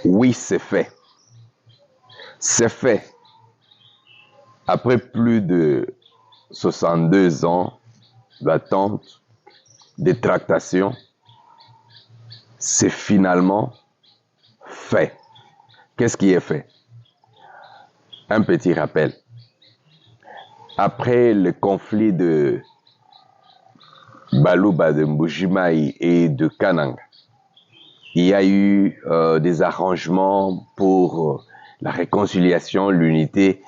Oui, c'est fait. C'est fait. Après plus de 62 ans d'attente, de tractation, c'est finalement fait. Qu'est-ce qui est fait? Un petit rappel. Après le conflit de Balouba, de Mbujimaï et de Kanang, il y a eu des arrangements pour la réconciliation, l'unité.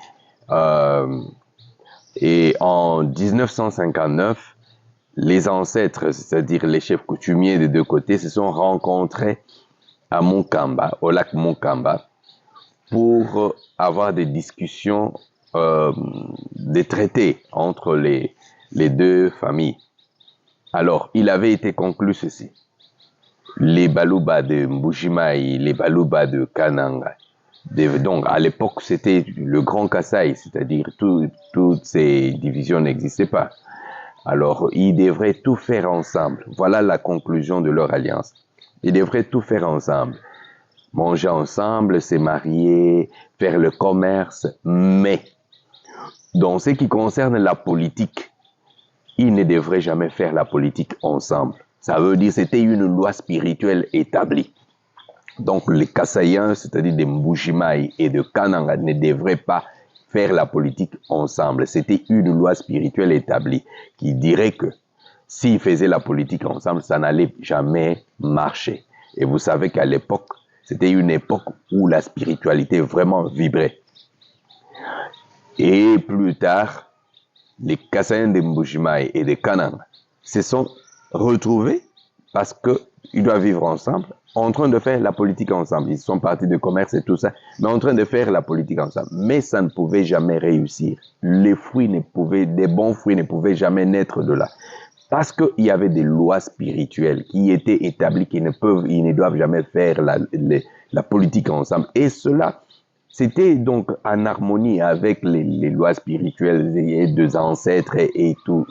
Et en 1959, les ancêtres, c'est-à-dire les chefs coutumiers des deux côtés, se sont rencontrés à Moukamba, au lac Moukamba, pour avoir des discussions, des traités entre les deux familles. Alors, il avait été conclu ceci. Les Balouba de Mbujimaï, les Balouba de Kananga. Donc, à l'époque, c'était le Grand Kasaï, c'est-à-dire toutes ces divisions n'existaient pas. Alors, ils devraient tout faire ensemble. Voilà la conclusion de leur alliance. Ils devraient tout faire ensemble. Manger ensemble, se marier, faire le commerce, mais dans ce qui concerne la politique, ils ne devraient jamais faire la politique ensemble. Ça veut dire que c'était une loi spirituelle établie. Donc les Kasaïens, c'est-à-dire des Mbujimaï et de Kananga, ne devraient pas faire la politique ensemble. C'était une loi spirituelle établie qui dirait que s'ils faisaient la politique ensemble, ça n'allait jamais marcher. Et vous savez qu'à l'époque, c'était une époque où la spiritualité vraiment vibrait. Et plus tard, les Kasaïens de Mbujimaï et de Kananga se sont retrouvés parce qu'ils doivent vivre ensemble, en train de faire la politique ensemble. Ils sont partis de commerce et tout ça, mais en train de faire la politique ensemble. Mais ça ne pouvait jamais réussir. Les fruits ne pouvaient, des bons fruits ne pouvaient jamais naître de là. Parce qu'il y avait des lois spirituelles qui étaient établies, ils ne doivent jamais faire la politique ensemble. Et cela, c'était donc en harmonie avec les lois spirituelles des ancêtres et tout.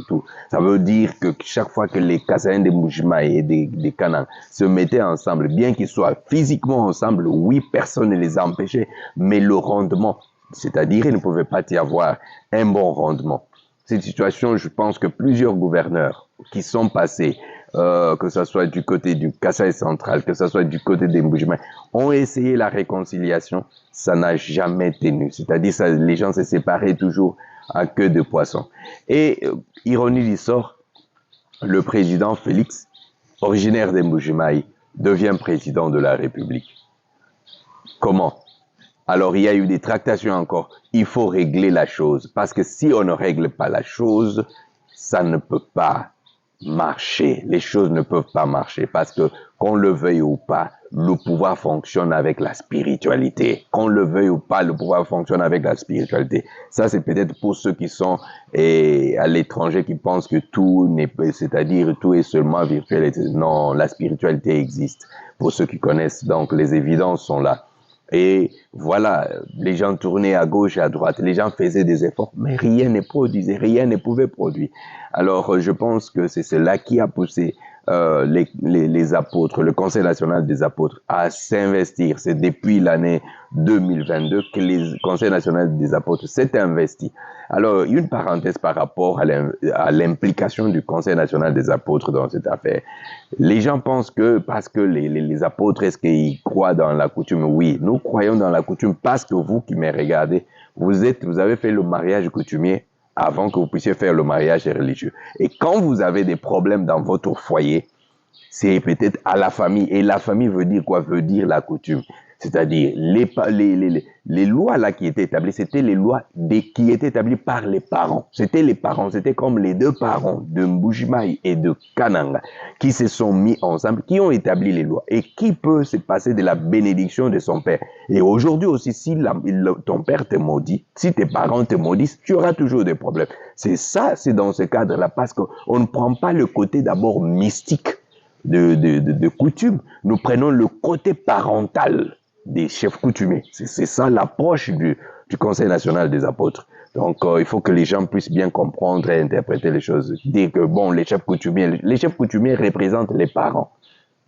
Ça veut dire que chaque fois que les Kasaïens de Mujima et des Kanang se mettaient ensemble, bien qu'ils soient physiquement ensemble, oui, personne ne les empêchait, mais le rendement, c'est-à-dire il ne pouvait pas y avoir un bon rendement. Cette situation, je pense que plusieurs gouverneurs qui sont passés, que ce soit du côté du Kasaï central, que ce soit du côté des Mbujimaï, ont essayé la réconciliation, ça n'a jamais tenu. C'est-à-dire que les gens se séparaient toujours à queue de poisson. Et ironie du sort, le président Félix, originaire des Mbujimaï, devient président de la République. Comment? Alors, il y a eu des tractations encore. Il faut régler la chose. Parce que si on ne règle pas la chose, ça ne peut pas marcher. Les choses ne peuvent pas marcher. Parce que, qu'on le veuille ou pas, le pouvoir fonctionne avec la spiritualité. Qu'on le veuille ou pas, le pouvoir fonctionne avec la spiritualité. Ça, c'est peut-être pour ceux qui sont à l'étranger, qui pensent que tout n'est pas, c'est-à-dire tout est seulement virtuel. Non, la spiritualité existe. Pour ceux qui connaissent, donc les évidences sont là. Et voilà, les gens tournaient à gauche et à droite, les gens faisaient des efforts, mais rien ne produisait, rien ne pouvait produire. Alors, je pense que c'est cela qui a poussé les apôtres, le Conseil national des apôtres, à s'investir. C'est depuis l'année 2022 que le Conseil national des apôtres s'est investi. Alors, une parenthèse par rapport à l'implication du Conseil national des apôtres dans cette affaire. Les gens pensent que parce que les apôtres, est-ce qu'ils croient dans la coutume? Oui, nous croyons dans la coutume parce que vous qui me regardez, vous avez fait le mariage coutumier avant que vous puissiez faire le mariage religieux. Et quand vous avez des problèmes dans votre foyer, c'est peut-être à la famille. Et la famille veut dire quoi? Veut dire la coutume. C'est-à-dire, les lois là qui étaient établies, c'était les lois qui étaient établies par les parents. C'était les parents, c'était comme les deux parents de Mbujimaï et de Kananga qui se sont mis ensemble, qui ont établi les lois. Et qui peut se passer de la bénédiction de son père? Et aujourd'hui aussi, si ton père te maudit, si tes parents te maudissent, tu auras toujours des problèmes. C'est ça, c'est dans ce cadre-là, parce qu'on ne prend pas le côté d'abord mystique de coutume. Nous prenons le côté parental des chefs coutumiers. C'est ça l'approche du Conseil national des apôtres. Donc, il faut que les gens puissent bien comprendre et interpréter les choses. Dire que, bon, les chefs coutumiers représentent les parents.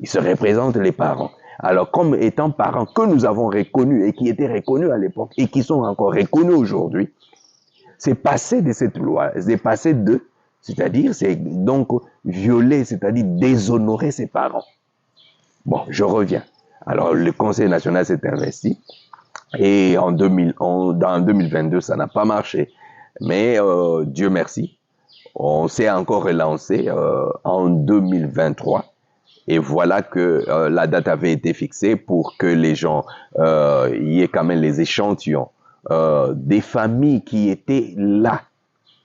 Ils se représentent les parents. Alors, comme étant parents que nous avons reconnus et qui étaient reconnus à l'époque et qui sont encore reconnus aujourd'hui, c'est passé de cette loi, c'est passé de, c'est-à-dire, c'est donc violer, c'est-à-dire déshonorer ses parents. Bon, je reviens. Alors, le Conseil national s'est investi et en 2022, ça n'a pas marché. Mais Dieu merci, on s'est encore relancé en 2023. Et voilà que la date avait été fixée pour que les gens, y ait quand même les échantillons des familles qui étaient là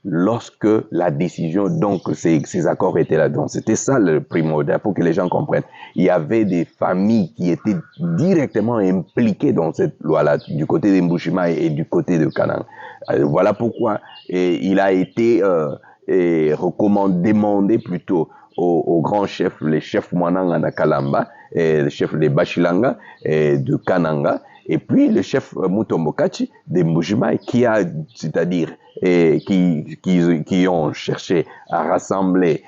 lorsque la décision, donc ces accords étaient là. Donc c'était ça le primordial pour que les gens comprennent. Il y avait des familles qui étaient directement impliquées dans cette loi-là, du côté des Mbushima et du côté de Kanang. Voilà pourquoi il a été recommandé, demandé plutôt aux grands chefs, les chefs Mwananga de Kalamba, et les chefs de Bachilanga et de Kananga, et puis le chef Mutombokachi de Mbushima qui a, c'est-à-dire, qui ont cherché à rassembler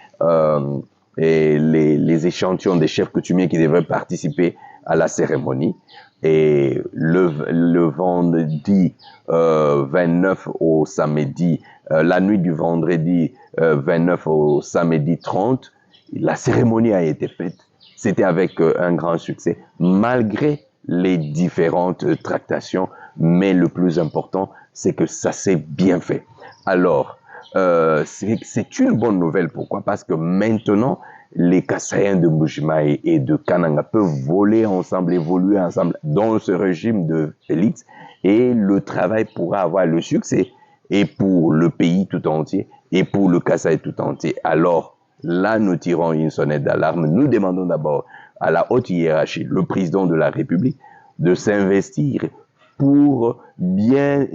les échantillons des chefs coutumiers qui devaient participer à la cérémonie. Et le vendredi 29 au samedi, la nuit du vendredi 29 au samedi 30, la cérémonie a été faite. C'était avec un grand succès, malgré les différentes tractations, mais le plus important, c'est que ça s'est bien fait. Alors, c'est une bonne nouvelle. Pourquoi? Parce que maintenant, les Kasaïens de Mbushima et de Kananga peuvent voler ensemble, évoluer ensemble dans ce régime de Félix, et le travail pourra avoir le succès, et pour le pays tout entier, et pour le Kasaï tout entier. Alors, là, nous tirons une sonnette d'alarme. Nous demandons d'abord à la haute hiérarchie, le président de la République, de s'investir pour bien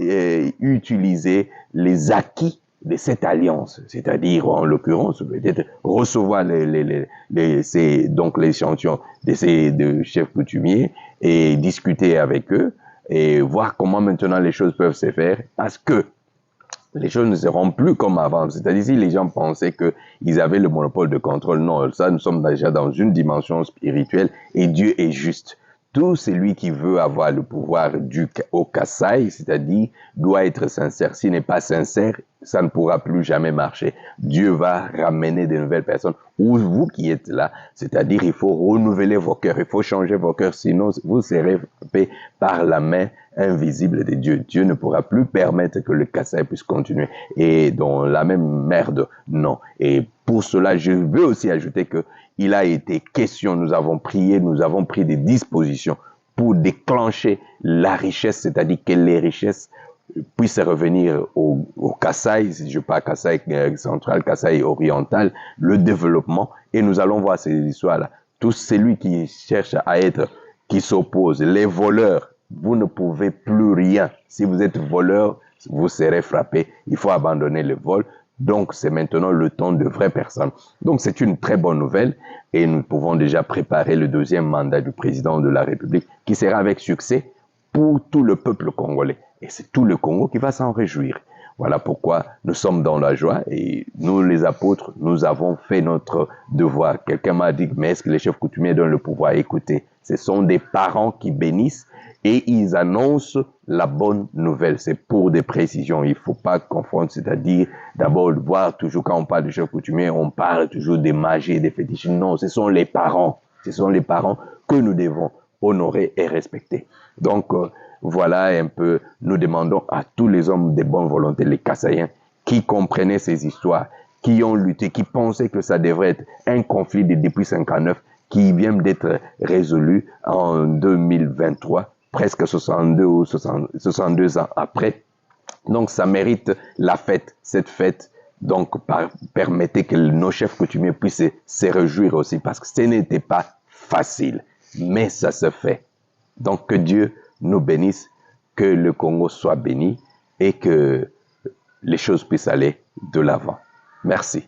utiliser les acquis de cette alliance, c'est-à-dire en l'occurrence peut-être recevoir donc l'échantillon de ces deux chefs coutumiers et discuter avec eux et voir comment maintenant les choses peuvent se faire, parce que les choses ne seront plus comme avant. C'est-à-dire, si les gens pensaient qu'ils avaient le monopole de contrôle, non, ça, nous sommes déjà dans une dimension spirituelle et Dieu est juste. Tout celui qui veut avoir le pouvoir au Kasaï, c'est-à-dire, doit être sincère. S'il n'est pas sincère, ça ne pourra plus jamais marcher. Dieu va ramener de nouvelles personnes. Ou vous qui êtes là, c'est-à-dire, il faut renouveler vos cœurs, il faut changer vos cœurs, sinon vous serez frappés par la main invisible de Dieu. Dieu ne pourra plus permettre que le Kasaï puisse continuer. Et dans la même merde, non. Et pour cela, je veux aussi ajouter que il a été question, nous avons prié, nous avons pris des dispositions pour déclencher la richesse, c'est-à-dire que les richesses puissent revenir au Kasaï, si je parle Kasaï central, Kasaï oriental, le développement, et nous allons voir ces histoires-là. Tout celui qui cherche à être, qui s'oppose, les voleurs, vous ne pouvez plus rien. Si vous êtes voleur, vous serez frappé. Il faut abandonner le vol. Donc, c'est maintenant le temps de vraies personnes. Donc, c'est une très bonne nouvelle et nous pouvons déjà préparer le deuxième mandat du président de la République qui sera avec succès pour tout le peuple congolais. Et c'est tout le Congo qui va s'en réjouir. Voilà pourquoi nous sommes dans la joie et nous, les apôtres, nous avons fait notre devoir. Quelqu'un m'a dit, mais est-ce que les chefs coutumiers donnent le pouvoir? Écoutez, ce sont des parents qui bénissent et ils annoncent la bonne nouvelle. C'est pour des précisions. Il ne faut pas confondre, c'est-à-dire d'abord voir toujours quand on parle de chefs coutumiers, on parle toujours des magies et des fétiches. Non, ce sont les parents. Ce sont les parents que nous devons honorer et respecter. Donc, voilà un peu, nous demandons à tous les hommes de bonne volonté, les Kasaïens, qui comprenaient ces histoires, qui ont lutté, qui pensaient que ça devrait être un conflit depuis 59, qui vient d'être résolu en 2023, presque 62 ou 62 ans après. Donc, ça mérite la fête, cette fête. Donc, permettez que nos chefs coutumiers puissent se réjouir aussi, parce que ce n'était pas facile, mais ça se fait. Donc, que Dieu nous bénisse, que le Congo soit béni et que les choses puissent aller de l'avant. Merci.